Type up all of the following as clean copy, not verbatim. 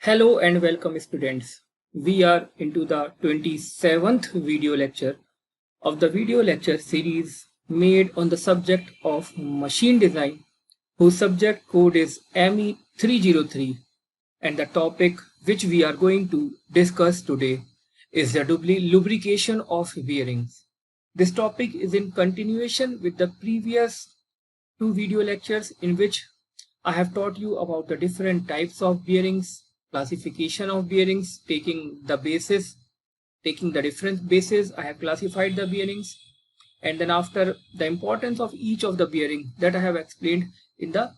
Hello and welcome students. We are into the 27th video lecture of the video lecture series made on the subject of machine design, whose subject code is ME303, and the topic which we are going to discuss today is the lubrication of bearings. This topic is in continuation with the previous two video lectures in which I have taught you about the different types of bearings, classification of bearings, taking the different bases. I have classified the bearings, and then after the importance of each of the bearing that I have explained in the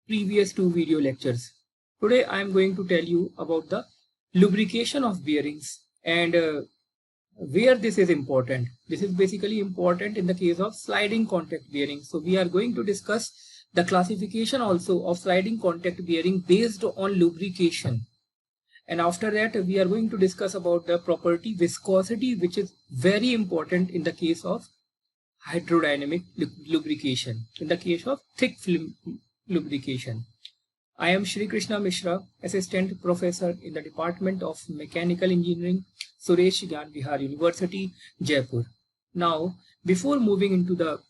previous two video lectures. Today I am going to tell you about the lubrication of bearings and where this is important. This is basically important in the case of sliding contact bearing. So we are going to discuss the classification also of sliding contact bearing based on lubrication. And after that, we are going to discuss about the property viscosity, which is very important in the case of hydrodynamic lubrication, in the case of thick film lubrication. I am Shri Krishna Mishra, Assistant Professor in the Department of Mechanical Engineering, Suresh Gyan Vihar University, Jaipur. Now, before moving into the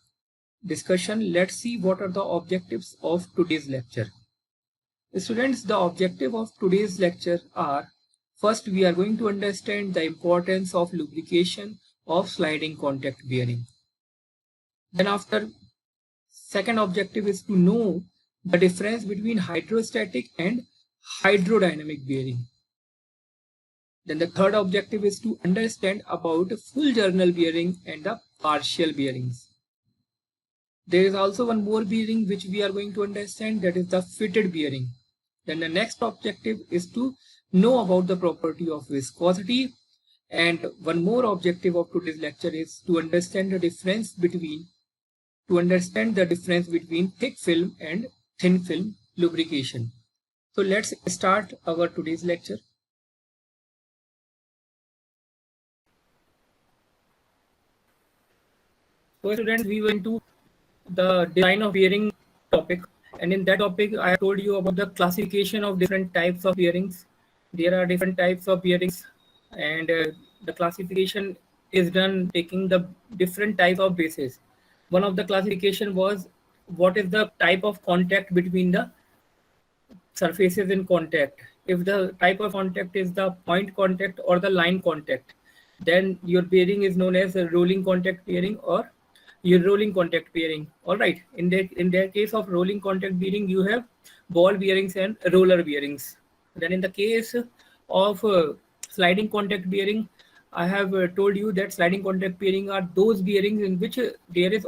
discussion, let's see what are the objectives of today's lecture. Students, the objective of today's lecture are: first, we are going to understand the importance of lubrication of sliding contact bearing. Then after, second objective is to know the difference between hydrostatic and hydrodynamic bearing. Then the third objective is to understand about full journal bearing and the partial bearings. There is also one more bearing which we are going to understand, that is the fitted bearing. Then the next objective is to know about the property of viscosity. And one more objective of today's lecture is to understand the difference between thick film and thin film lubrication. So let's start our today's lecture. So students, we went to the design of bearing topic, and in that topic I told you about the classification of different types of bearings. There are different types of bearings, and the classification is done taking the different type of bases. One of the classification was what is the type of contact between the surfaces in contact. If the type of contact is the point contact or the line contact, then your bearing is known as a rolling contact bearing or your rolling contact bearing. All right. In the case of rolling contact bearing, you have ball bearings and roller bearings. Then in the case of sliding contact bearing, I have told you that sliding contact bearing are those bearings in which there is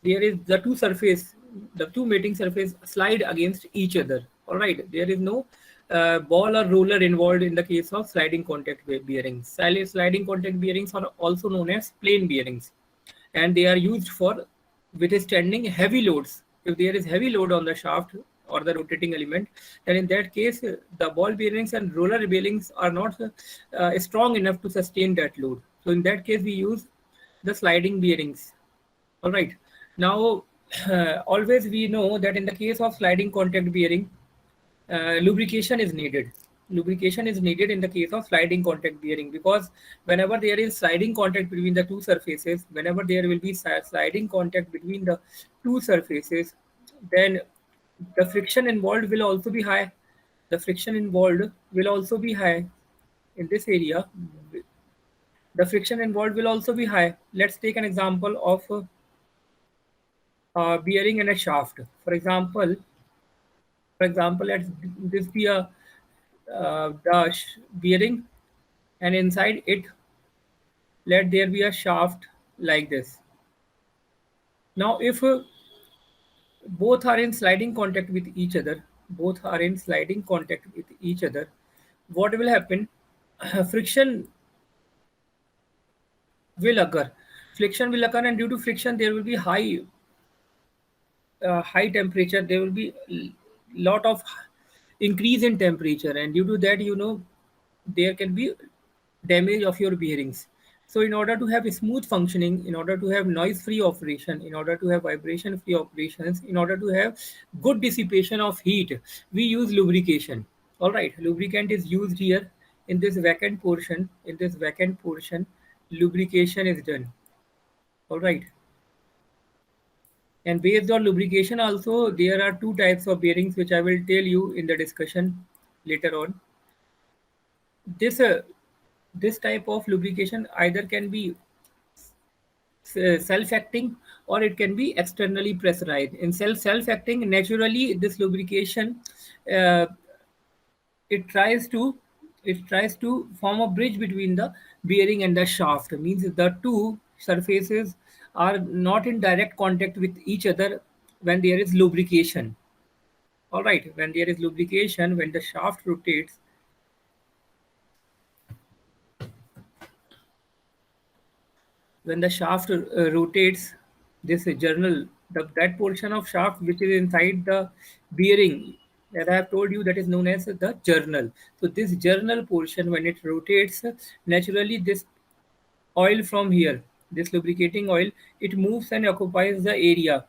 the two mating surface slide against each other. All right, there is no ball or roller involved in the case of sliding contact bearings. Sliding contact bearings are also known as plain bearings, and they are used for withstanding heavy loads. If there is heavy load on the shaft or the rotating element, then in that case the ball bearings and roller bearings are not strong enough to sustain that load. So in that case we use the sliding bearings. All right. Now, always we know that in the case of sliding contact bearing, lubrication is needed. Lubrication is needed in the case of sliding contact bearing, because whenever there is sliding contact between the two surfaces, whenever there will be sliding contact between the two surfaces, then the friction involved will also be high. The friction involved will also be high in this area. The friction involved will also be high. Let's take an example of bearing and a shaft. For example, let this be a bearing, and inside it, let there be a shaft like this. Now, if both are in sliding contact with each other, what will happen? Friction will occur. Friction will occur, and due to friction, there will be high temperature. There will be lot of increase in temperature, and due to that, there can be damage of your bearings. So in order to have a smooth functioning, in order to have noise-free operation, in order to have vibration-free operations, in order to have good dissipation of heat, we use lubrication. All right, lubricant is used here in this vacant portion. In this vacant portion, lubrication is done. All right. And based on lubrication also, there are two types of bearings which I will tell you in the discussion later on. This this type of lubrication either can be self-acting or it can be externally pressurized. In self-acting, naturally this lubrication uh, it tries to form a bridge between the bearing and the shaft. It means the two surfaces are not in direct contact with each other when there is lubrication. All right, when there is lubrication, when the shaft rotates, rotates, this journal, that portion of shaft which is inside the bearing, that I have told you, that is known as the journal. So this journal portion, when it rotates, naturally this oil from here, this lubricating oil, it moves and occupies the area.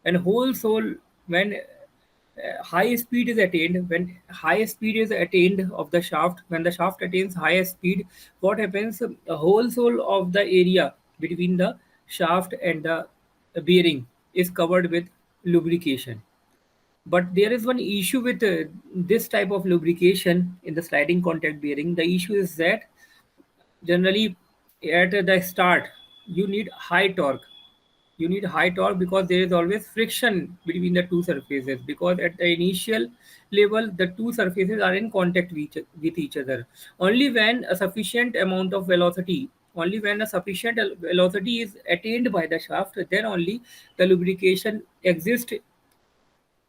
And whole soul, when high speed is attained, when high speed is attained of the shaft, when the shaft attains higher speed, what happens? The whole soul of the area between the shaft and the bearing is covered with lubrication. But there is one issue with this type of lubrication in the sliding contact bearing. The issue is that generally at the start you need high torque. You need high torque because there is always friction between the two surfaces, because at the initial level the two surfaces are in contact with each other. Only when a sufficient amount of velocity, only when a sufficient velocity is attained by the shaft, then only the lubrication exists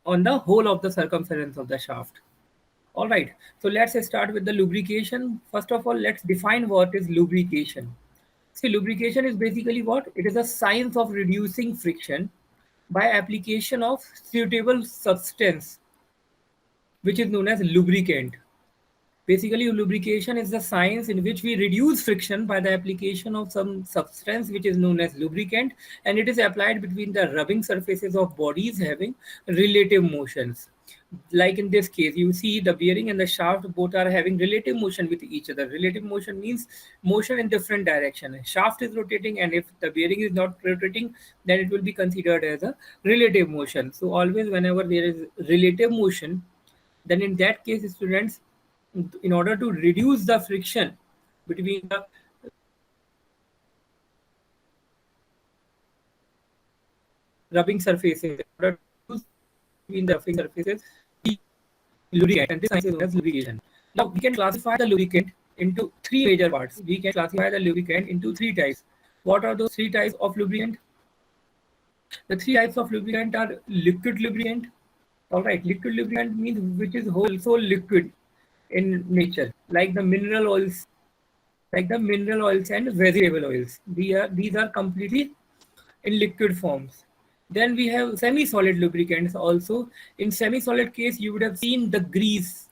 on the whole of the circumference of the shaft. All right, so let's start with the lubrication. First of all, let's define what is lubrication. See, lubrication is basically what? It is a science of reducing friction by application of suitable substance, which is known as lubricant. Basically, lubrication is the science in which we reduce friction by the application of some substance which is known as lubricant, and it is applied between the rubbing surfaces of bodies having relative motions. Like in this case, you see the bearing and the shaft both are having relative motion with each other. Relative motion means motion in different direction. Shaft is rotating, and if the bearing is not rotating, then it will be considered as a relative motion. So always whenever there is relative motion, then in that case, students, in order to reduce the friction between the rubbing surfaces, in order to reduce between the rubbing surfaces, we lubricant, and this science is known as lubrication. Now we can classify the lubricant into three major parts. We can classify the lubricant into three types. What are those three types of lubricant? The three types of lubricant are liquid lubricant. All right, liquid lubricant means which is also liquid in nature, like the mineral oils, and vegetable oils. These are completely in liquid forms. Then we have semi-solid lubricants also. In semi-solid case, you would have seen the grease.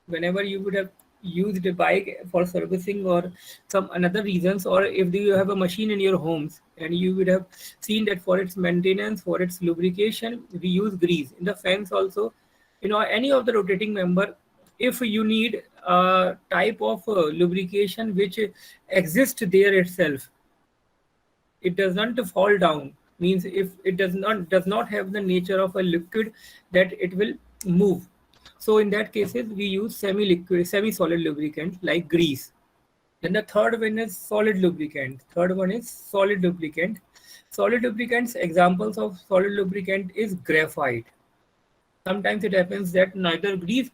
Whenever you would have used a bike for servicing or some another reasons, or if you have a machine in your homes, and you would have seen that for its maintenance, for its lubrication, we use grease. In the fence also, any of the rotating member, if you need a type of lubrication which exists there itself, it does not fall down, means if it does not have the nature of a liquid, that it will move. So in that cases we use semi-solid lubricant like grease. Then the third one is solid lubricant. Third one is solid lubricant. Solid lubricants, examples of solid lubricant is graphite. Sometimes it happens that neither grease,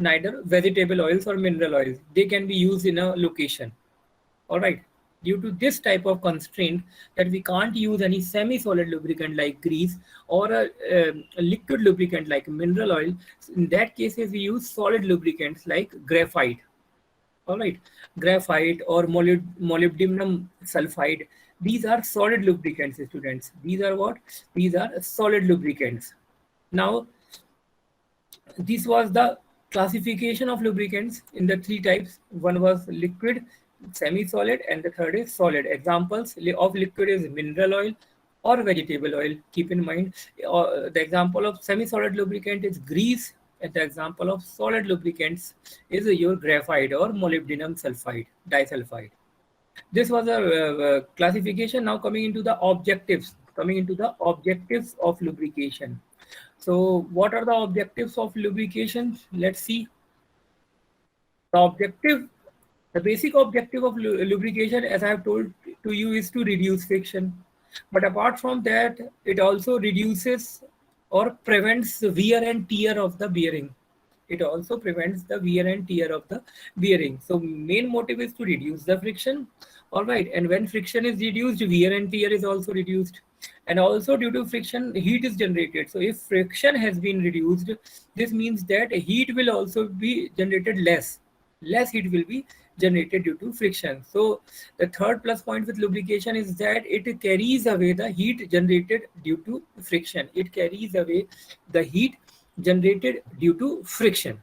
neither vegetable oils or mineral oils, they can be used in a location. All right. Due to this type of constraint, that we can't use any semi-solid lubricant like grease, or a liquid lubricant like mineral oil, in that cases we use solid lubricants like graphite. All right, graphite or molybdenum sulfide. These are solid lubricants, students. These are what? These are solid lubricants. Now, this was the classification of lubricants in the three types. One was liquid, semi-solid, and the third is solid. Examples of liquid is mineral oil or vegetable oil. Keep in mind, the example of semi-solid lubricant is grease, and the example of solid lubricants is your graphite or molybdenum sulfide, disulfide. This was a classification. Now coming into the objectives, of lubrication. So what are the objectives of lubrication? Let's see. The objective, the basic objective of lubrication, as I have told to you, is to reduce friction. But apart from that, it also reduces or prevents wear and tear of the bearing. It also prevents the wear and tear of the bearing. So main motive is to reduce the friction. All right. And when friction is reduced, wear and tear is also reduced. And also due to friction, heat is generated. So if friction has been reduced, this means that heat will also be generated less heat will be generated due to friction. So the third plus point with lubrication is that it carries away the heat generated due to friction. It carries away the heat generated due to friction.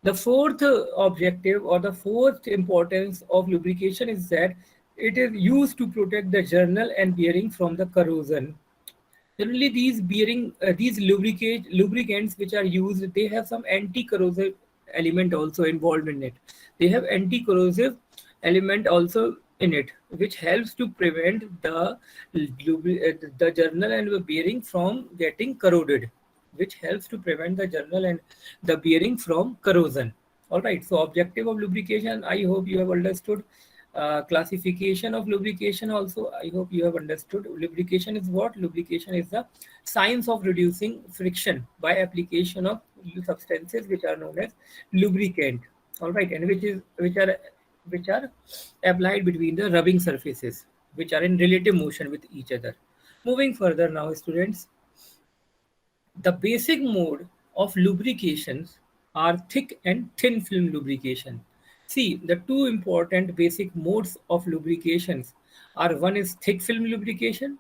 The fourth objective or the fourth importance of lubrication is that it is used to protect the journal and bearing from the corrosion. Generally, these lubricants which are used, they have some anti-corrosive element also involved in it. They have anti-corrosive element also in it, which helps to prevent the journal and the bearing from getting corroded, which helps to prevent the journal and the bearing from corrosion. All right. So, objective of lubrication, I hope you have understood. Classification of lubrication also, I hope you have understood. Lubrication is what? Lubrication is the science of reducing friction by application of substances which are known as lubricant. All right. And which are applied between the rubbing surfaces, which are in relative motion with each other. Moving further now, students, the basic mode of lubrications are thick and thin film lubrication. See, the two important basic modes of lubrications are, one is thick film lubrication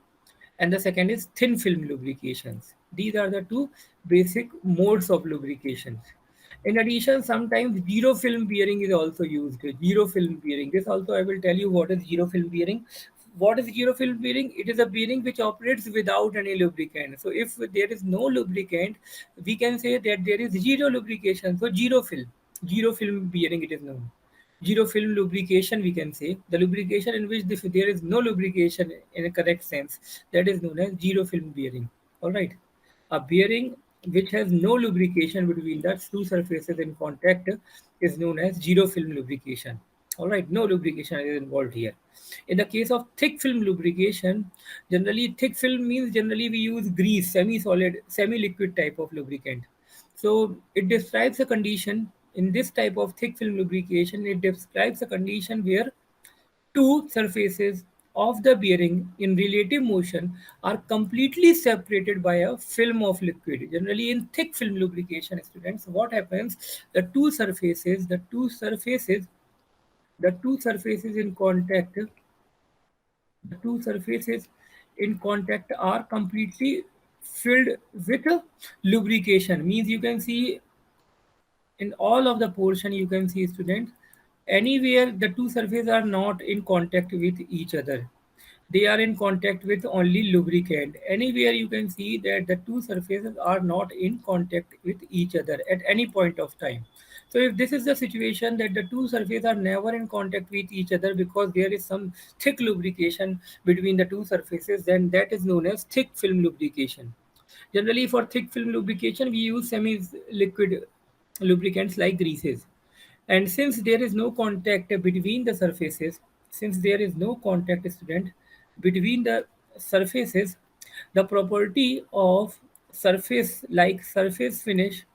and the second is thin film lubrications. These are the two basic modes of lubrications. In addition, sometimes zero film bearing is also used. Zero film bearing. This also I will tell you what is zero film bearing. What is zero film bearing? It is a bearing which operates without any lubricant. So if there is no lubricant, we can say that there is zero lubrication. So zero film bearing it is known. Zero film lubrication, we can say the lubrication in which there is no lubrication in a correct sense, that is known as zero film bearing. All right. A bearing which has no lubrication between the two surfaces in contact is known as zero film lubrication. All right, no lubrication is involved here. In the case of thick film lubrication, generally thick film means generally we use grease, semi-solid, semi-liquid type of lubricant. So it describes a condition in this type of thick film lubrication. It describes a condition where two surfaces of the bearing in relative motion are completely separated by a film of liquid. Generally, in thick film lubrication, students, what happens? The two surfaces in contact, the two surfaces in contact are completely filled with lubrication. Means you can see in all of the portion, you can see, students, anywhere the two surfaces are not in contact with each other, they are in contact with only lubricant. Anywhere you can see that the two surfaces are not in contact with each other at any point of time. So if this is the situation that the two surfaces are never in contact with each other because there is some thick lubrication between the two surfaces, then that is known as thick film lubrication. Generally, for thick film lubrication, we use semi-liquid lubricants like greases. And since there is no contact between the surfaces, since there is no contact, student, between the surfaces, the property of surface like surface finish,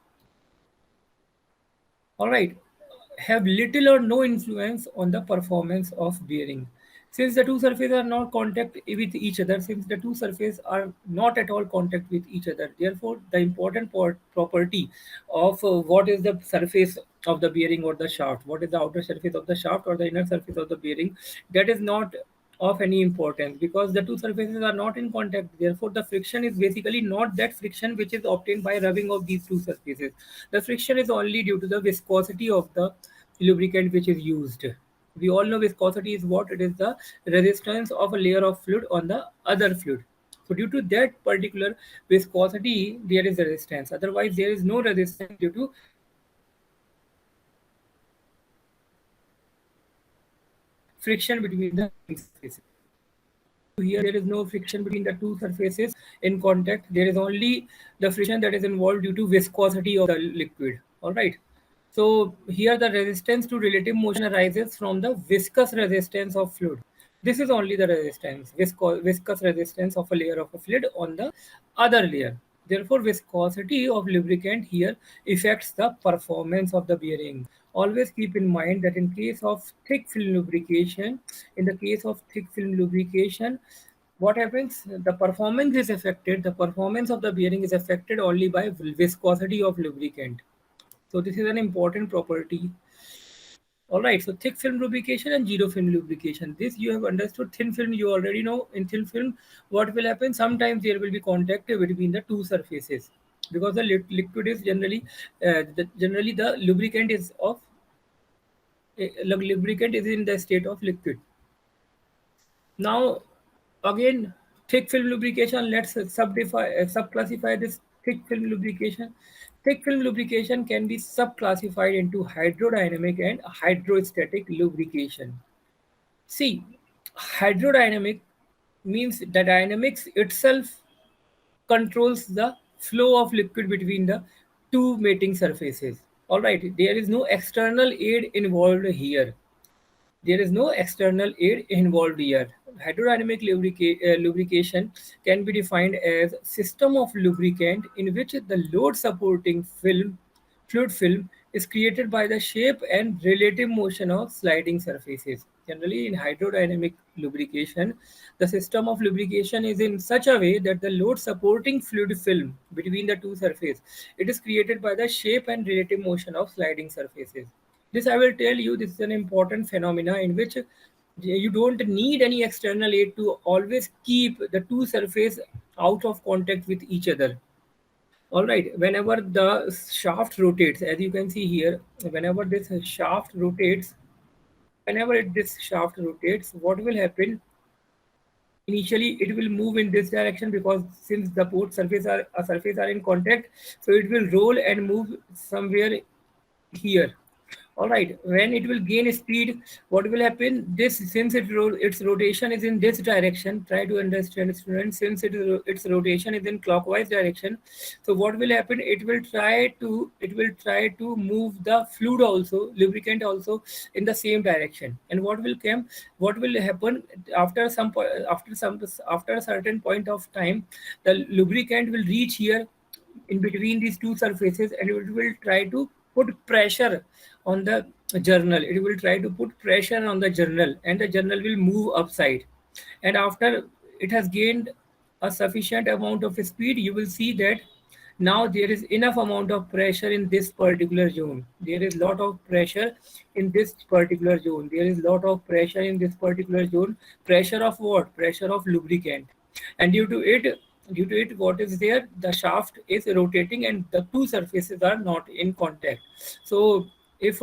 all right, have little or no influence on the performance of bearing. Since the two surfaces are not contact with each other, since the two surfaces are not at all contact with each other, therefore the important property of what is the surface of the bearing or the shaft, what is the outer surface of the shaft or the inner surface of the bearing, that is not of any importance because the two surfaces are not in contact. Therefore, the friction is basically not that friction which is obtained by rubbing of these two surfaces. The friction is only due to the viscosity of the lubricant which is used. We all know viscosity is what? It is the resistance of a layer of fluid on the other fluid. So due to that particular viscosity, there is a resistance. Otherwise, there is no resistance due to friction between the surfaces. Here there is no friction between the two surfaces in contact. There is only the friction that is involved due to viscosity of the liquid. All right. So here the resistance to relative motion arises from the viscous resistance of fluid. This is only the resistance, viscous resistance of a layer of a fluid on the other layer. Therefore, viscosity of lubricant here affects the performance of the bearing. Always keep in mind that in case of thick film lubrication, what happens? The performance is affected. The performance of the bearing is affected only by viscosity of lubricant. So this is an important property. All right. So thick film lubrication and zero film lubrication. This you have understood. Thin film you already know. In thin film, what will happen? Sometimes there will be contact between the two surfaces because the liquid is generally the lubricant is of lubricant is in the state of liquid. Now, again, thick film lubrication. Let's subclassify this thick film lubrication. Thick film lubrication can be subclassified into hydrodynamic and hydrostatic lubrication. See, hydrodynamic means the dynamics itself controls the flow of liquid between the two mating surfaces. All right, there is no external aid involved here. There is no external aid involved here. Hydrodynamic lubrication can be defined as system of lubricant in which the load supporting fluid film is created by the shape and relative motion of sliding surfaces. Generally, in hydrodynamic lubrication, the system of lubrication is in such a way that the load supporting fluid film between the two surfaces, it is created by the shape and relative motion of sliding surfaces. This I will tell you, this is an important phenomena in which you don't need any external aid to always keep the two surface out of contact with each other. All right, whenever the shaft rotates, as you can see here, whenever this shaft rotates, this shaft rotates, what will happen? Initially, it will move in this direction because since the both surface are in contact, so it will roll and move somewhere here. All right, when it will gain speed, what will happen? This since its rotation is in this direction. Try to understand, students. Since its rotation is in clockwise direction, so what will happen? It will try to move the fluid also, lubricant also in the same direction. And what will happen after a certain point of time? The lubricant will reach here in between these two surfaces and it will try to put pressure on the journal. It will try to put pressure on the journal and the journal will move upside. And after it has gained a sufficient amount of speed, you will see that now there is enough amount of pressure in this particular zone. There is lot of pressure in this particular zone. There is lot of pressure in this particular zone. Pressure of what? Pressure of lubricant. And due to it, what is there? The shaft is rotating and the two surfaces are not in contact. So if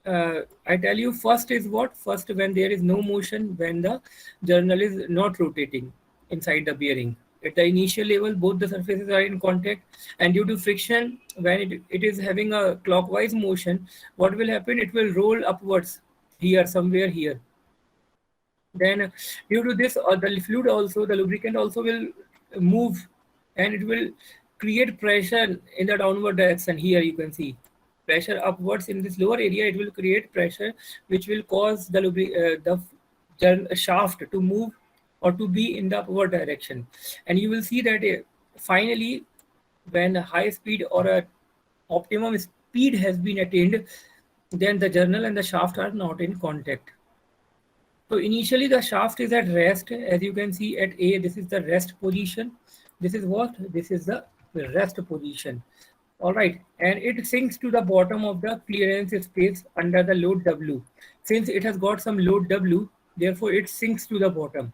I tell you, first is what? First, when there is no motion, when the journal is not rotating inside the bearing. At the initial level, both the surfaces are in contact, and due to friction, when it is having a clockwise motion, what will happen? It will roll upwards here, somewhere here. Then, due to this, the fluid also, the lubricant also will move and it will create pressure in the downward direction. Here you can see pressure upwards in this lower area. It will create pressure which will cause the shaft to move or to be in the upward direction. And you will see that finally, when a high speed or a optimum speed has been attained, then the journal and the shaft are not in contact. So initially the shaft is at rest. As you can see at A, this is the rest position. This is what? This is the rest position. All right. And it sinks to the bottom of the clearance space under the load W. Since it has got some load W, therefore it sinks to the bottom.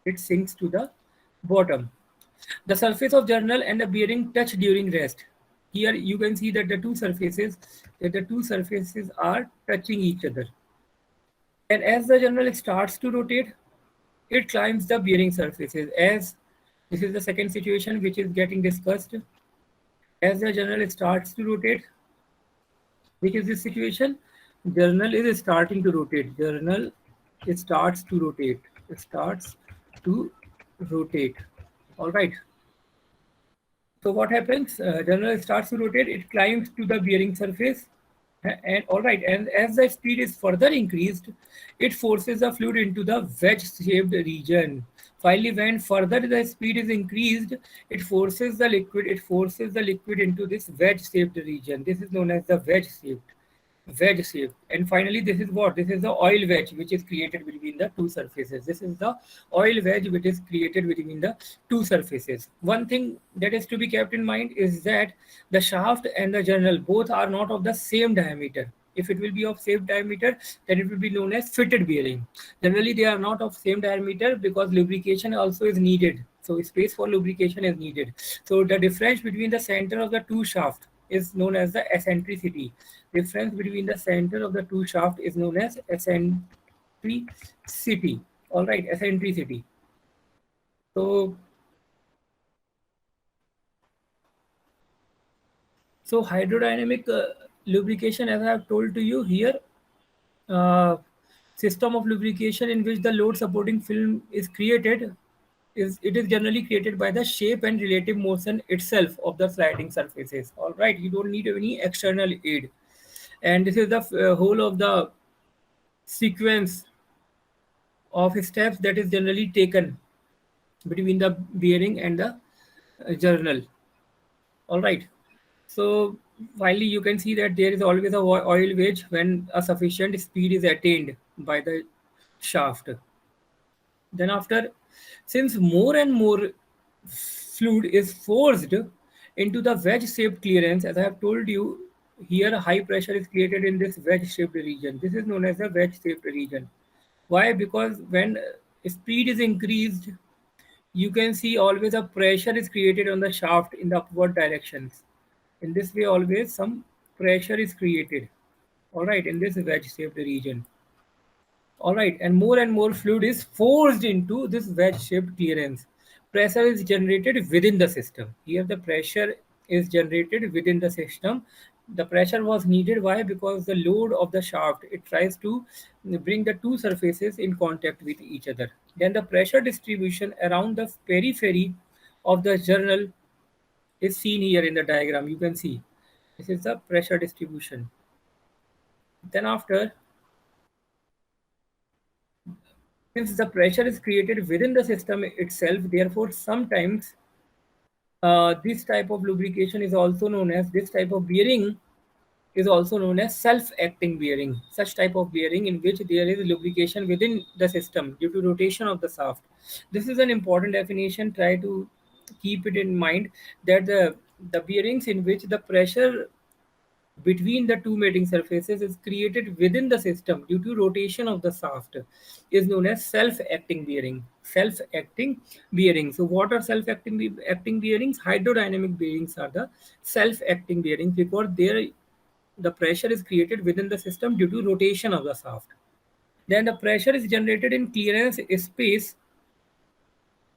It sinks to the bottom. The surface of journal and the bearing touch during rest. Here you can see that the two surfaces are touching each other. And as the journal starts to rotate, it climbs the bearing surfaces. As this is the second situation which is getting discussed. As the journal starts to rotate, which is this situation? Journal is starting to rotate. Journal starts to rotate. It starts to rotate. All right. So what happens? Journal starts to rotate. It climbs to the bearing surface. And all right, and as the speed is further increased, it forces the fluid into the wedge-shaped region. Finally, when further the speed is increased, it forces the liquid. It forces the liquid into this wedge-shaped region. This is known as the wedge shape. And finally, this is what? This is the oil wedge which is created between the two surfaces. This is the oil wedge which is created between the two surfaces. One thing that is to be kept in mind is that the shaft and the journal both are not of the same diameter. If it will be of same diameter, then it will be known as fitted bearing. Generally, they are not of same diameter because lubrication also is needed. So space for lubrication is needed. So the difference between the center of the two shafts is known as the eccentricity. Difference between the center of the two shaft is known as eccentricity. All right, eccentricity. So hydrodynamic lubrication, as I have told to you here, uh, system of lubrication in which the load supporting film is created is generally created by the shape and relative motion itself of the sliding surfaces. All right, you don't need any external aid, and this is the whole of the sequence of steps that is generally taken between the bearing and the journal. All right. So finally, you can see that there is always a oil wedge when a sufficient speed is attained by the shaft. Then after, since more and more fluid is forced into the wedge-shaped clearance, as I have told you, here high pressure is created in this wedge-shaped region. This is known as the wedge-shaped region. Why? Because when speed is increased, you can see always a pressure is created on the shaft in the upward directions. In this way, always some pressure is created. All right, in this wedge-shaped region. All right, and more fluid is forced into this wedge-shaped clearance. Pressure is generated within the system. Here, the pressure is generated within the system. The pressure was needed. Why? Because the load of the shaft, it tries to bring the two surfaces in contact with each other. Then the pressure distribution around the periphery of the journal is seen here in the diagram. You can see this is the pressure distribution. Then after, since the pressure is created within the system itself, therefore sometimes this type of lubrication is also known as, this type of bearing is also known as self-acting bearing. Such type of bearing in which there is lubrication within the system due to rotation of the shaft. This is an important definition. Try to keep it in mind that the bearings in which the pressure between the two mating surfaces is created within the system due to rotation of the shaft is known as self-acting bearing. Self-acting bearing. So what are self-acting bearings? Hydrodynamic bearings are the self-acting bearings because the pressure is created within the system due to rotation of the shaft. Then the pressure is generated in clearance space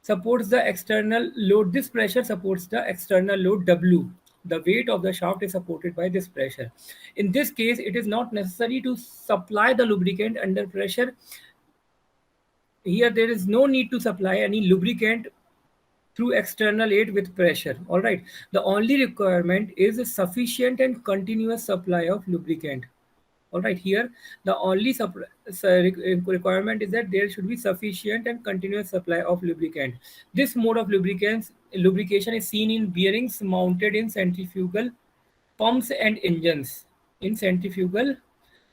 supports the external load. This pressure supports the external load W. The weight of the shaft is supported by this pressure. In this case, it is not necessary to supply the lubricant under pressure. Here, there is no need to supply any lubricant through external aid with pressure. All right. The only requirement is a sufficient and continuous supply of lubricant. All right, here the only requirement is that there should be sufficient and continuous supply of lubricant. This mode of lubrication is seen in bearings mounted in centrifugal pumps and engines. In centrifugal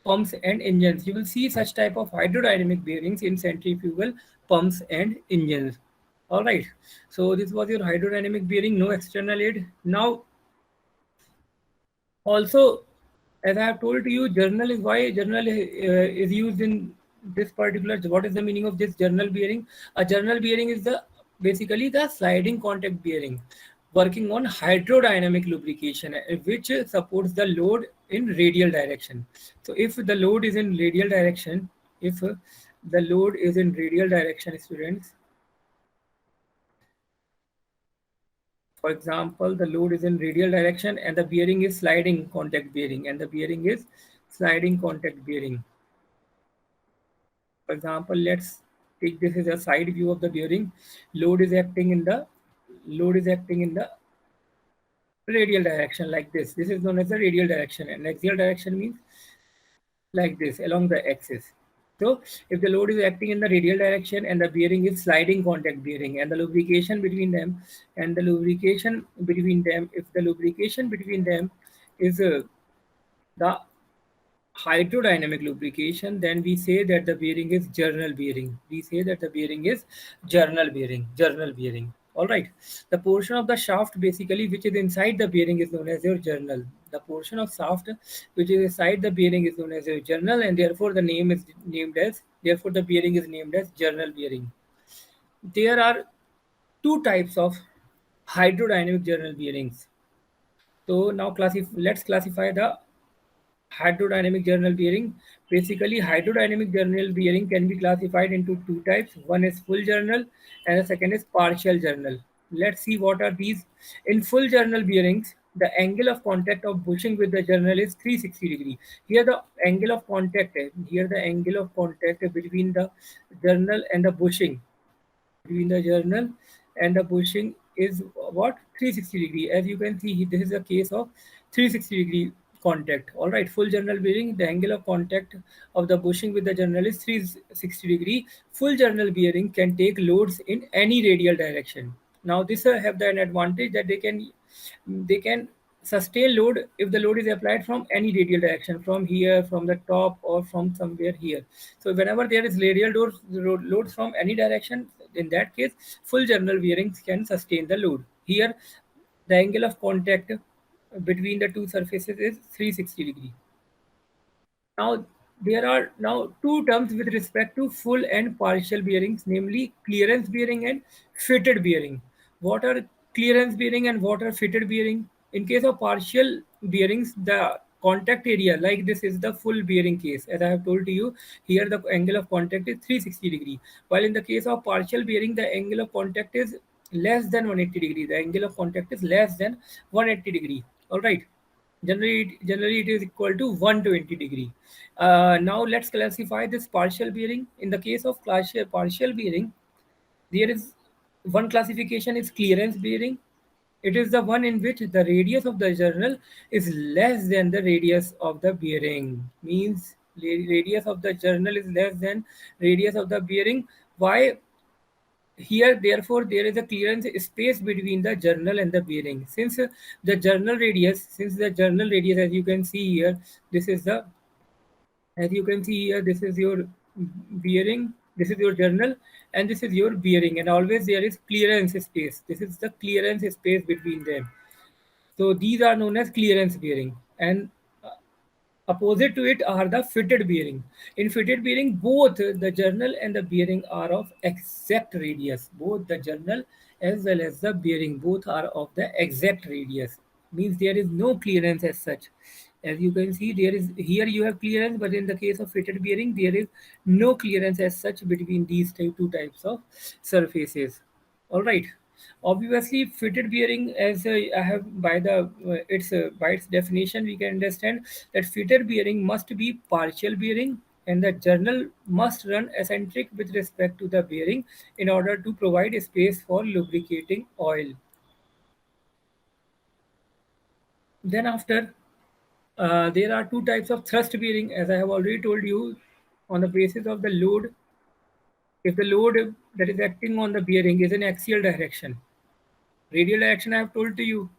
pumps and engines, you will see such type of hydrodynamic bearings in centrifugal pumps and engines. All right, so this was your hydrodynamic bearing, no external aid. Now also, as I have told you, journal is why journal is used in this particular. What is the meaning of this journal bearing? A journal bearing is the basically the sliding contact bearing working on hydrodynamic lubrication, which supports the load in radial direction. So if the load is in radial direction, if the load is in radial direction, students. For example, the load is in radial direction and the bearing is sliding contact bearing, and the bearing is sliding contact bearing. For example, let's take this as a side view of the bearing. Load is acting in the load is acting in the radial direction like this. This is known as the radial direction, and axial direction means like this along the axis. So if the load is acting in the radial direction and the bearing is sliding contact bearing, and the lubrication between them if the lubrication between them is the hydrodynamic lubrication, then we say that the bearing is journal bearing. We say that the bearing is journal bearing. All right. The portion of the shaft basically which is inside the bearing is known as your journal. The portion of shaft which is inside the bearing is known as your journal, and therefore the bearing is named as journal bearing. There are two types of hydrodynamic journal bearings. So now let's classify the hydrodynamic journal bearing. Basically, hydrodynamic journal bearing can be classified into two types. One is full journal and the second is partial journal. Let's see what are these. In full journal bearings, the angle of contact of bushing with the journal is 360 degree. Here the angle of contact between the journal and the bushing between the journal and the bushing is what 360 degree. As you can see, this is a case of 360 degree contact. All right, full journal bearing, the angle of contact of the bushing with the journal is 360 degree. Full journal bearing can take loads in any radial direction. Now this have an advantage that they can sustain load if the load is applied from any radial direction, from here, from the top, or from somewhere here. So whenever there is loads from any direction, in that case full journal bearings can sustain the load. Here the angle of contact between the two surfaces is 360 degree. Now, there are now two terms with respect to full and partial bearings, namely clearance bearing and fitted bearing. What are clearance bearing and what are fitted bearing? In case of partial bearings, the contact area, like this is the full bearing case. As I have told to you, here the angle of contact is 360 degree. While in the case of partial bearing, the angle of contact is less than 180 degree. The angle of contact is less than 180 degree. All right. Generally it is equal to 120 degree. Now let's classify this partial bearing. In the case of partial bearing, there is one classification is clearance bearing. It is the one in which the radius of the journal is less than the radius of the bearing. Means radius of the journal is less than radius of the bearing. Why? Here, therefore, there is a clearance space between the journal and the bearing. Since the journal radius, as you can see here, this is the, as you can see here, this is your bearing, this is your journal, and this is your bearing, and always there is clearance space. This is the clearance space between them. So these are known as clearance bearing, and opposite to it are the fitted bearing. In fitted bearing, both the journal and the bearing are of exact radius. Both the journal as well as the bearing, both are of the exact radius. Means there is no clearance as such. As you can see, there is here you have clearance, but in the case of fitted bearing, there is no clearance as such between these two types of surfaces. All right. Obviously, fitted bearing, as I have by its definition, we can understand that fitted bearing must be partial bearing, and the journal must run eccentric with respect to the bearing in order to provide space for lubricating oil. Then after, there are two types of thrust bearing, as I have already told you, on the basis of the load. If the load that is acting on the bearing is in axial direction, radial direction I have told to you.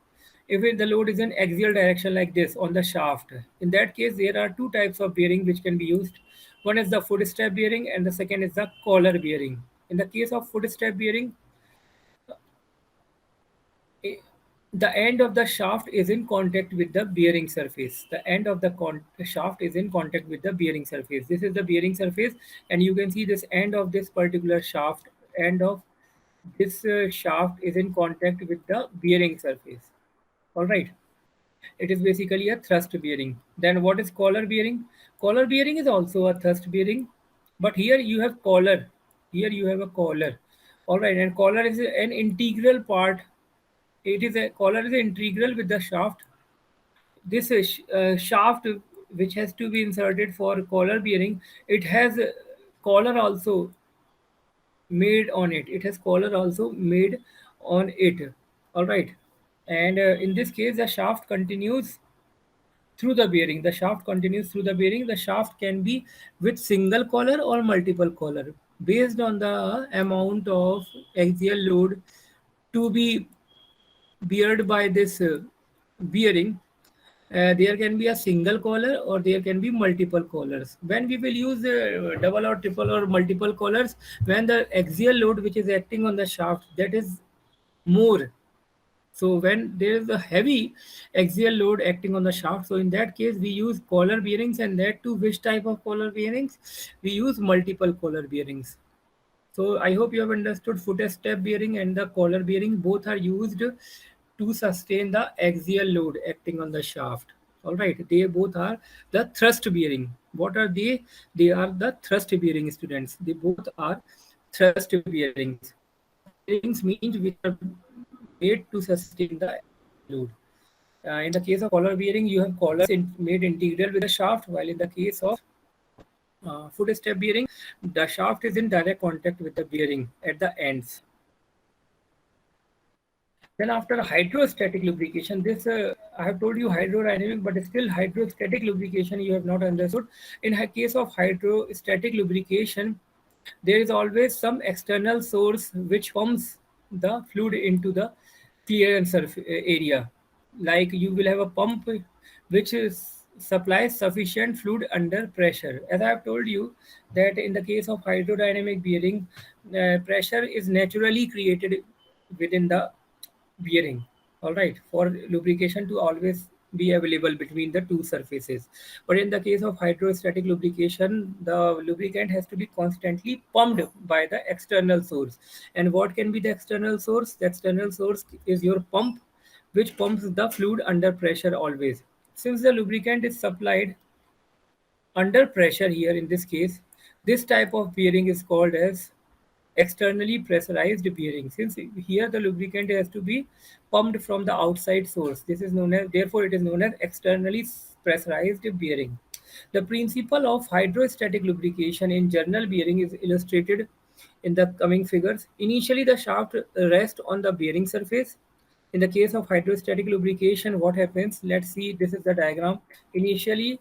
If the load is in axial direction like this on the shaft, in that case there are two types of bearing which can be used. One is the footstep bearing and the second is the collar bearing. In the case of footstep bearing, eh, the end of the shaft is in contact with the bearing surface. The end of the shaft is in contact with the bearing surface. This is the bearing surface, and you can see this end of this particular shaft, end of this shaft is in contact with the bearing surface. All right. It is basically a thrust bearing. Then what is collar bearing? Collar bearing is also a thrust bearing. But here you have collar. Here you have a collar. All right, and collar is an integral part. It is a collar is integral with the shaft. This shaft which has to be inserted for collar bearing, it has a collar also made on it. It has collar also made on it. All right, and in this case, the shaft continues through the bearing. The shaft continues through the bearing. The shaft can be with single collar or multiple collar based on the amount of axial load to be beared by this bearing. There can be a single collar or there can be multiple collars. When we will use double or triple or multiple collars, when the axial load which is acting on the shaft, that is more. So when there is a heavy axial load acting on the shaft, so in that case we use collar bearings, and that too which type of collar bearings? We use multiple collar bearings. So I hope you have understood foot step bearing and the collar bearing. Both are used to sustain the axial load acting on the shaft. All right, they both are the thrust bearing. What are they? They are the thrust bearing, students. They both are thrust bearings. Thrust bearings means which are made to sustain the load. In the case of collar bearing, you have collars made integral with the shaft, while in the case of foot step bearing, the shaft is in direct contact with the bearing at the ends. Then after hydrostatic lubrication, this I have told you hydrodynamic, but still hydrostatic lubrication you have not understood. In case of hydrostatic lubrication, there is always some external source which pumps the fluid into the clearance area. Like you will have a pump which supplies sufficient fluid under pressure. As I have told you that in the case of hydrodynamic bearing, pressure is naturally created within the bearing. All right, for lubrication to always be available between the two surfaces. But in the case of hydrostatic lubrication, the lubricant has to be constantly pumped by the external source. And what can be the external source? The external source is your pump, which pumps the fluid under pressure always. Since the lubricant is supplied under pressure here in this case, this type of bearing is called as externally pressurized bearing. Since here the lubricant has to be pumped from the outside source, this is known as, therefore it is known as externally pressurized bearing. The principle of hydrostatic lubrication in general bearing is illustrated in the coming figures. Initially the shaft rests on the bearing surface. In the case of hydrostatic lubrication, what happens? Let's see, this is the diagram. Initially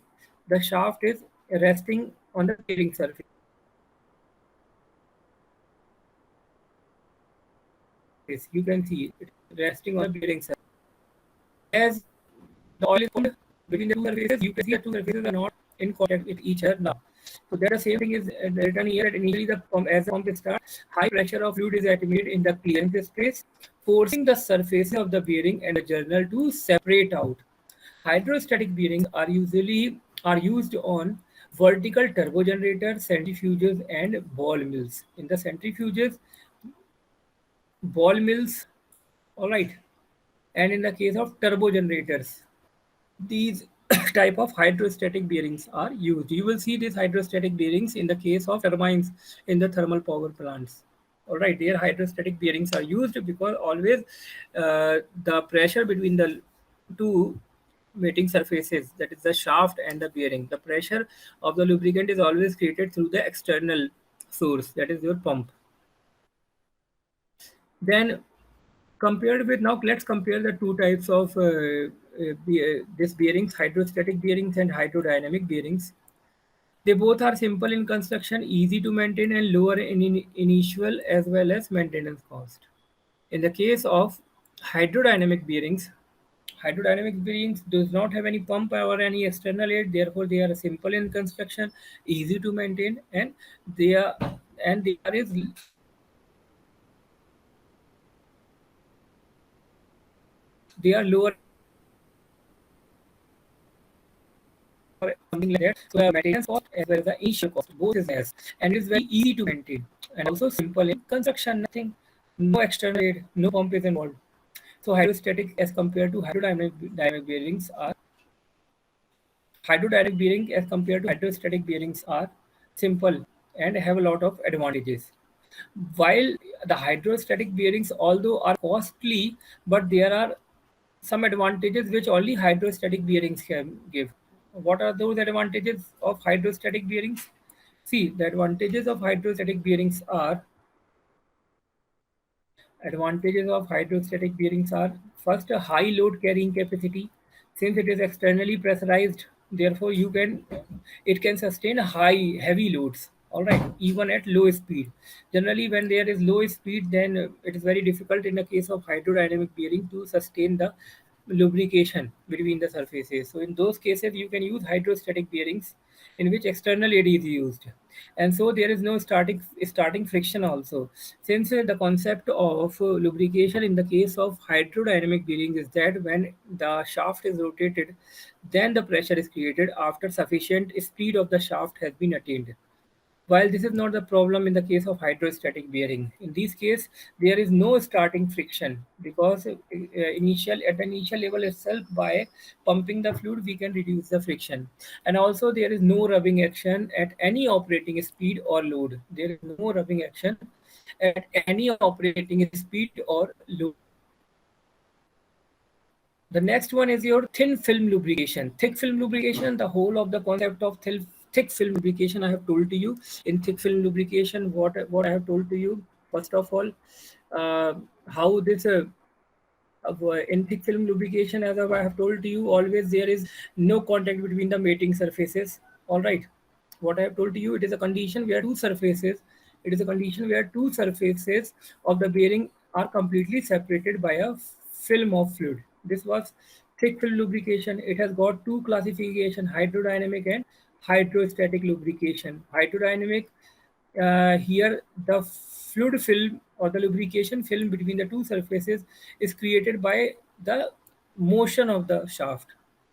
the shaft is resting on the bearing surface. You can see it resting on the bearing surface. As the oil is pumped between the two surfaces, you can see the two surfaces are not in contact with each other now. So that the same thing is written here, that initially the pump, as the pump starts, high pressure of fluid is admitted in the clearance space, forcing the surfaces of the bearing and the journal to separate out. Hydrostatic bearings are used on vertical turbo generators, centrifuges, and ball mills. In the centrifuges, ball mills, all right, and in the case of turbo generators, these type of hydrostatic bearings are used. You will see these hydrostatic bearings in the case of turbines in the thermal power plants. All right, their hydrostatic bearings are used because always the pressure between the two mating surfaces, that is the shaft and the bearing, the pressure of the lubricant is always created through the external source, that is your pump. Then compared with, now let's compare the two types of this bearings, hydrostatic bearings and hydrodynamic bearings. They both are simple in construction, easy to maintain, and lower in initial as well as maintenance cost. In the case of hydrodynamic bearings, hydrodynamic bearings does not have any pump or any external aid, therefore they are simple in construction, easy to maintain, and they are and there is they are lower or something like that. So the maintenance cost as well as the initial cost both is less, and it is very easy to maintain and also simple in construction. Nothing, no external aid, no pump is involved. So hydrostatic as compared to hydrodynamic bearings are hydrodynamic bearing as compared to hydrostatic bearings are simple. and have a lot of advantages. While the hydrostatic bearings, although are costly, but there are some advantages which only hydrostatic bearings can give. What are those advantages of hydrostatic bearings? See, the advantages of hydrostatic bearings are Advantages of hydrostatic bearings are: first, a high load carrying capacity. Since it is externally pressurized, therefore it can sustain high heavy loads. All right, even at low speed. Generally, when there is low speed, then it is very difficult in the case of hydrodynamic bearing to sustain the lubrication between the surfaces. So in those cases, you can use hydrostatic bearings in which external aid is used, and so there is no starting friction also. Since the concept of lubrication in the case of hydrodynamic bearing is that when the shaft is rotated, then the pressure is created after sufficient speed of the shaft has been attained. While this is not the problem in the case of hydrostatic bearing, in this case there is no starting friction because at the initial level itself, by pumping the fluid we can reduce the friction, and also there is no rubbing action at any operating speed or load. There is no rubbing action at any operating speed or load. The next one is your thin film lubrication. Thick film lubrication, the whole of the concept of thick film lubrication I have told to you. In thick film lubrication, what I have told to you, first of all, how this in thick film lubrication, as I have told to you, always there is no contact between the mating surfaces. All right. What I have told to you, it is a condition where two surfaces of the bearing are completely separated by a film of fluid. This was thick film lubrication. It has got two classification: hydrodynamic and hydrostatic lubrication. Hydrodynamic, here the fluid film or the lubrication film between the two surfaces is created by the motion of the shaft.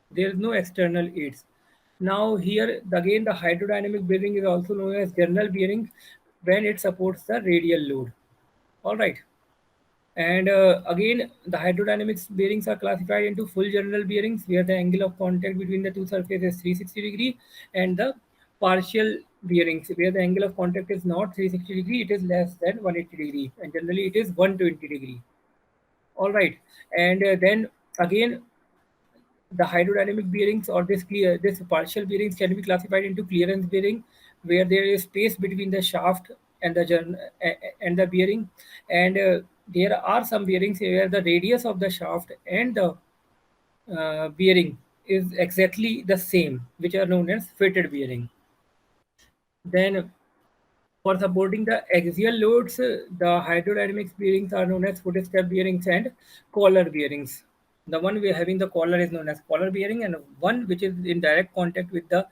There is no external aids. Now here again the hydrodynamic bearing is also known as general bearing when it supports the radial load. All right. And again, the hydrodynamics bearings are classified into full general bearings, where the angle of contact between the two surfaces is 360 degree, and the partial bearings, where the angle of contact is not 360 degree, it is less than 180 degree, and generally it is 120 degree. All right, and then again, the hydrodynamic bearings or this partial bearings can be classified into clearance bearing, where there is space between the shaft and and the bearing, and there are some bearings where the radius of the shaft and the bearing is exactly the same, which are known as fitted bearing. Then for supporting the axial loads, the hydrodynamics bearings are known as footstep bearings and collar bearings. The one we are having the collar is known as collar bearing, and one which is in direct contact with the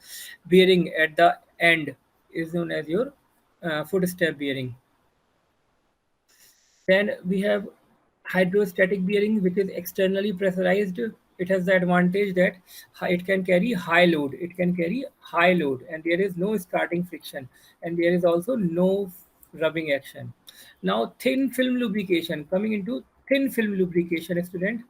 bearing at the end is known as your footstep bearing. Then we have hydrostatic bearing, which is externally pressurized. It has the advantage that it can carry high load. It can carry high load, and there is no starting friction, and there is also no rubbing action. Now, thin film lubrication. Coming into thin film lubrication, student,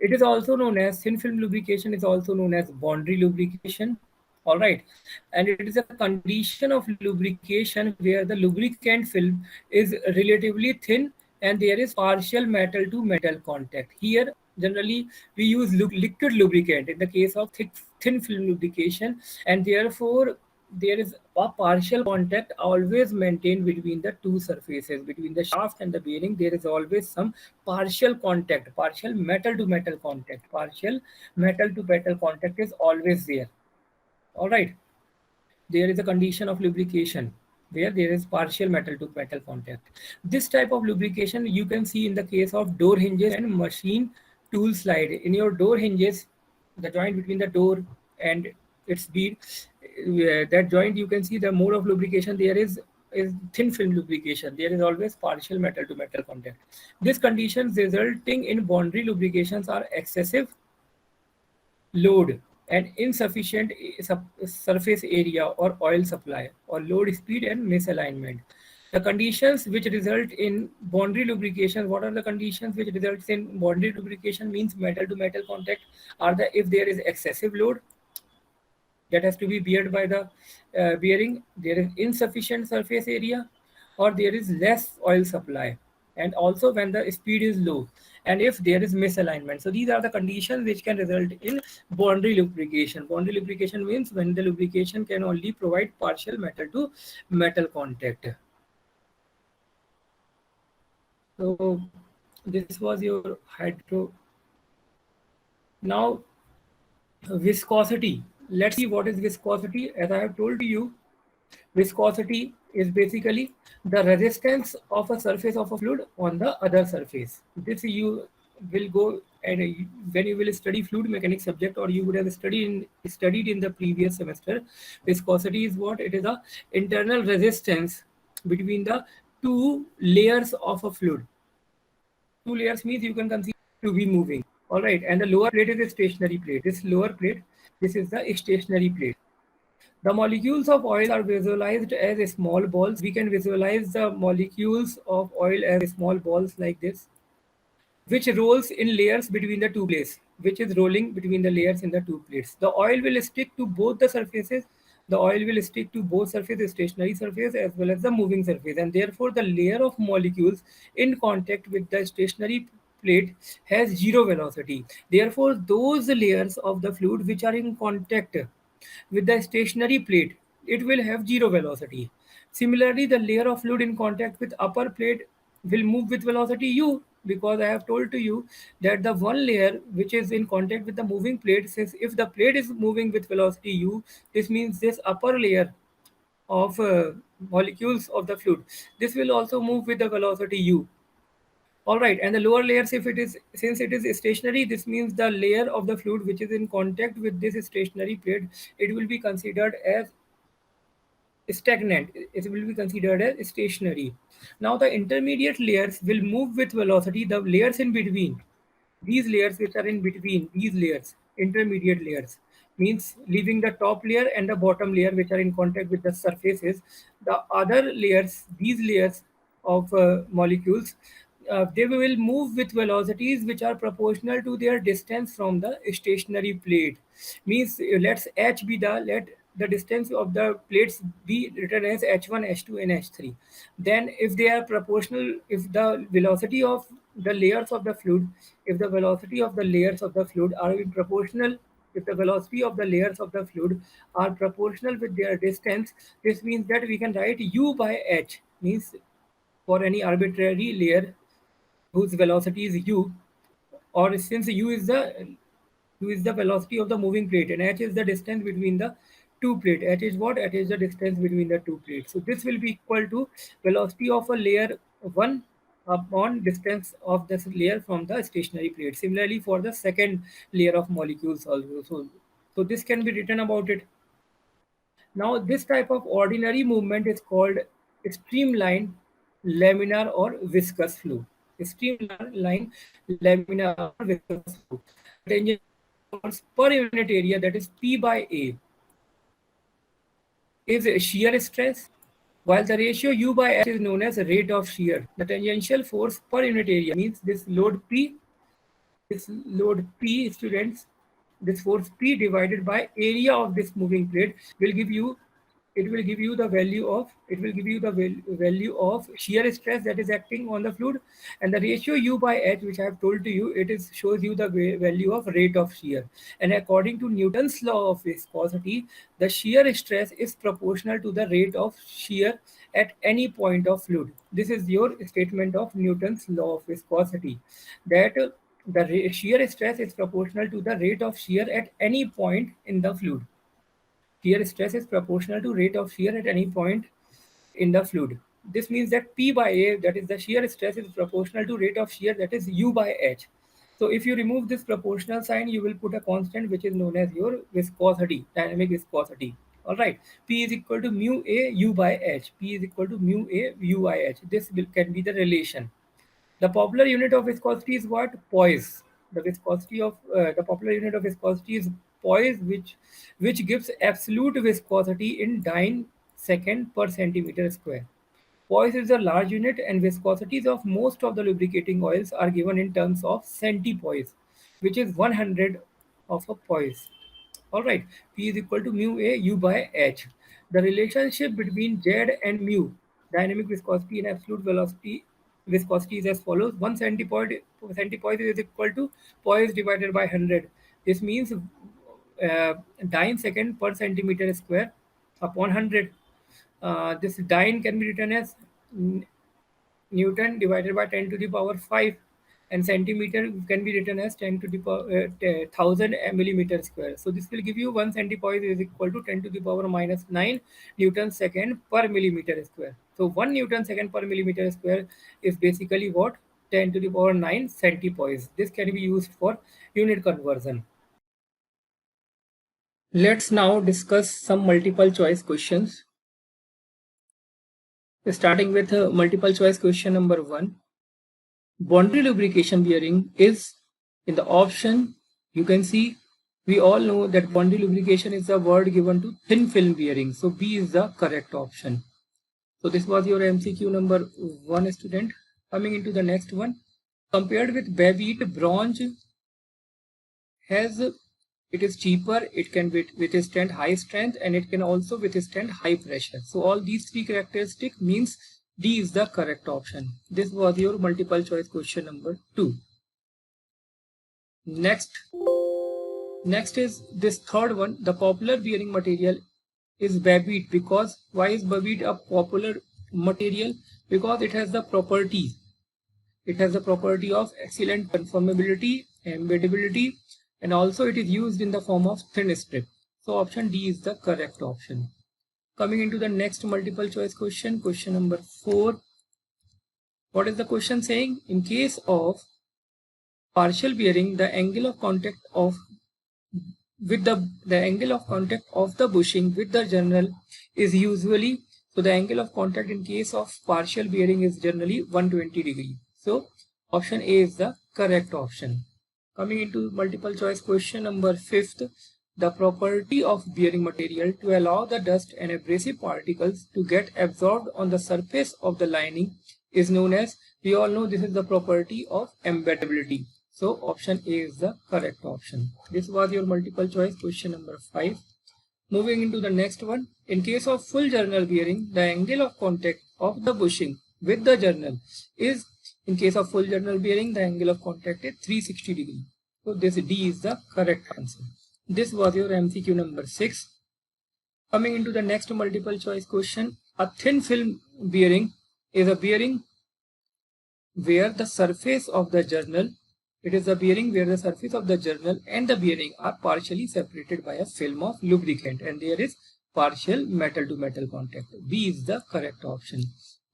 it is also known as thin film lubrication. Is also known as boundary lubrication. All right, and it is a condition of lubrication where the lubricant film is relatively thin and there is partial metal to metal contact. Here, generally, we use liquid lubricant in the case of thin film lubrication, and therefore there is a partial contact always maintained between the two surfaces, between the shaft and the bearing. There is always some partial contact, partial metal to metal contact. Partial metal to metal contact is always there. All right, there is a condition of lubrication where there is partial metal to metal contact. This type of lubrication you can see in the case of door hinges and machine tool slide. In your door hinges, the joint between the door and its bead, that joint you can see the mode of lubrication there is thin film lubrication. There is always partial metal to metal contact. These conditions resulting in boundary lubrications are excessive load and insufficient surface area or oil supply or load speed and misalignment. The conditions which result in boundary lubrication, what are the conditions which results in boundary lubrication means metal to metal contact, are the if there is excessive load, that has to be beared by the bearing, there is insufficient surface area, or there is less oil supply, and also when the speed is low, and if there is misalignment. So these are the conditions which can result in boundary lubrication. Boundary lubrication means when the lubrication can only provide partial metal to metal contact. So this was your hydro. Now viscosity. Let's see what is viscosity. As I have told you, viscosity is basically the resistance of a surface of a fluid on the other surface. This you will go, and when you will study fluid mechanics subject, or you would have studied in the previous semester, viscosity is what? It is a internal resistance between the two layers of a fluid. Two layers means you can consider to be moving. All right, and the lower plate is a stationary plate. This lower plate, this is the stationary plate. The molecules of oil are visualized as small balls. We can visualize the molecules of oil as small balls like this, which rolls in layers between the two plates, which is rolling between the layers in the two plates. The oil will stick to both the surfaces. The oil will stick to both surfaces, stationary surface as well as the moving surface, and therefore the layer of molecules in contact with the stationary plate has zero velocity. Therefore, those layers of the fluid which are in contact with the stationary plate, it will have zero velocity. Similarly, the layer of fluid in contact with upper plate will move with velocity u, because I have told to you that the one layer which is in contact with the moving plate, says if the plate is moving with velocity u, this means this upper layer of molecules of the fluid, this will also move with the velocity u. All right, and the lower layers, if it is, since it is stationary, this means the layer of the fluid which is in contact with this stationary plate, it will be considered as stagnant. It will be considered as stationary. Now the intermediate layers will move with velocity. The layers in between, these layers which are in between, these layers, intermediate layers, means leaving the top layer and the bottom layer which are in contact with the surfaces, the other layers, these layers of molecules, they will move with velocities which are proportional to their distance from the stationary plate. Means let's h be the, let the distance of the plates be written as h1, h2 and h3. Then if they are proportional, if the velocity of the layers of the fluid, if the velocity of the layers of the fluid are in proportional, if the velocity of the layers of the fluid are proportional with their distance, this means that we can write u by h, means for any arbitrary layer whose velocity is u, or since u is the velocity of the moving plate and h is the distance between the two plates. H is what? H is the distance between the two plates. So this will be equal to velocity of a layer 1 upon distance of this layer from the stationary plate. Similarly for the second layer of molecules also. So this can be written about it. Now, this type of ordinary movement is called streamline, laminar, or viscous flow. Streamline, laminar, or viscous flow. Tangential force per unit area, that is P by A, is shear stress, while the ratio U by H is known as rate of shear. The tangential force per unit area means this load P, students, this force P divided by area of this moving plate will give you, it will give you the value of, it will give you the value of shear stress that is acting on the fluid, and the ratio U by H, which I have told to you, it is shows you the value of rate of shear. And according to Newton's law of viscosity, the shear stress is proportional to the rate of shear at any point of fluid. This is your statement of Newton's law of viscosity, that the shear stress is proportional to the rate of shear at any point in the fluid. Shear stress is proportional to rate of shear at any point in the fluid. This means that P by A, that is the shear stress, is proportional to rate of shear, that is U by H. So if you remove this proportional sign, you will put a constant which is known as your viscosity, dynamic viscosity. All right, P is equal to mu A U by H. P is equal to mu A U by H. This can be the relation. The popular unit of viscosity is what? Poise. The viscosity of the popular unit of viscosity is poise, which gives absolute viscosity in dyne second per centimeter square. Poise is a large unit, and viscosities of most of the lubricating oils are given in terms of centipoise, which is 100 of a poise. All right, P is equal to mu A U by H. The relationship between Z and mu, dynamic viscosity and absolute velocity viscosity, is as follows: 1 centipoise is equal to poise divided by 100. This means dyne second per centimeter square upon 100. This dyne can be written as Newton divided by 10 to the power 5, and centimeter can be written as 10 to the power 1000 millimeter square. So this will give you 1 centipoise is equal to 10 to the power minus 9 Newton second per millimeter square. So 1 Newton second per millimeter square is basically what? 10 to the power 9 centipoise. This can be used for unit conversion. Let's now discuss some multiple choice questions. Starting with multiple choice question number 1. Boundary lubrication bearing is in the option. You can see, we all know that boundary lubrication is the word given to thin film bearing. So B is the correct option. So this was your MCQ number 1, student. Coming into the next one. Compared with baviit, bronze it is cheaper, it can withstand high strength, and it can also withstand high pressure. So all these three characteristics means D is the correct option. This was your multiple choice question number 2. Next is this third one. The popular bearing material is baviit. Because why is baviit a popular material? Because it has the property. It has the property of excellent conformability, embeddability, and also it is used in the form of thin strip. So option D is the correct option. Coming into the next multiple choice question, question number 4. What is the question saying? In case of partial bearing, the angle of contact of the angle of contact of the bushing with the journal is usually, so the angle of contact in case of partial bearing is generally 120 degree. So option A is the correct option. Coming into multiple choice question number 5th, the property of bearing material to allow the dust and abrasive particles to get absorbed on the surface of the lining is known as, we all know this is the property of embeddability. So option A is the correct option. This was your multiple choice question number 5. Moving into the next one. In case of full journal bearing, the angle of contact of the bushing with the journal is, in case of full journal bearing, the angle of contact is 360 degree. So this D is the correct answer. This was your MCQ number 6. Coming into the next multiple choice question. A thin film bearing is a bearing where the surface of the journal, it is a bearing where the surface of the journal and the bearing are partially separated by a film of lubricant, and there is partial metal to metal contact. B is the correct option.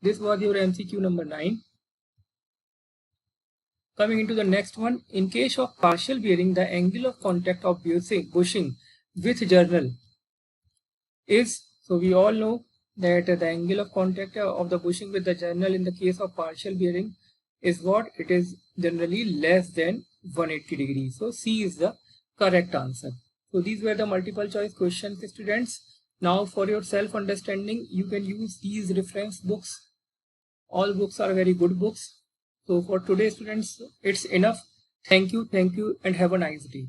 This was your MCQ number 9. Coming into the next one. In case of partial bearing, the angle of contact of bushing with journal is, so we all know that the angle of contact of the bushing with the journal in the case of partial bearing is what? It is generally less than 180 degrees. So C is the correct answer. So these were the multiple choice questions, students. Now for your self understanding, you can use these reference books. All books are very good books. So for today, students, it's enough. Thank you and have a nice day.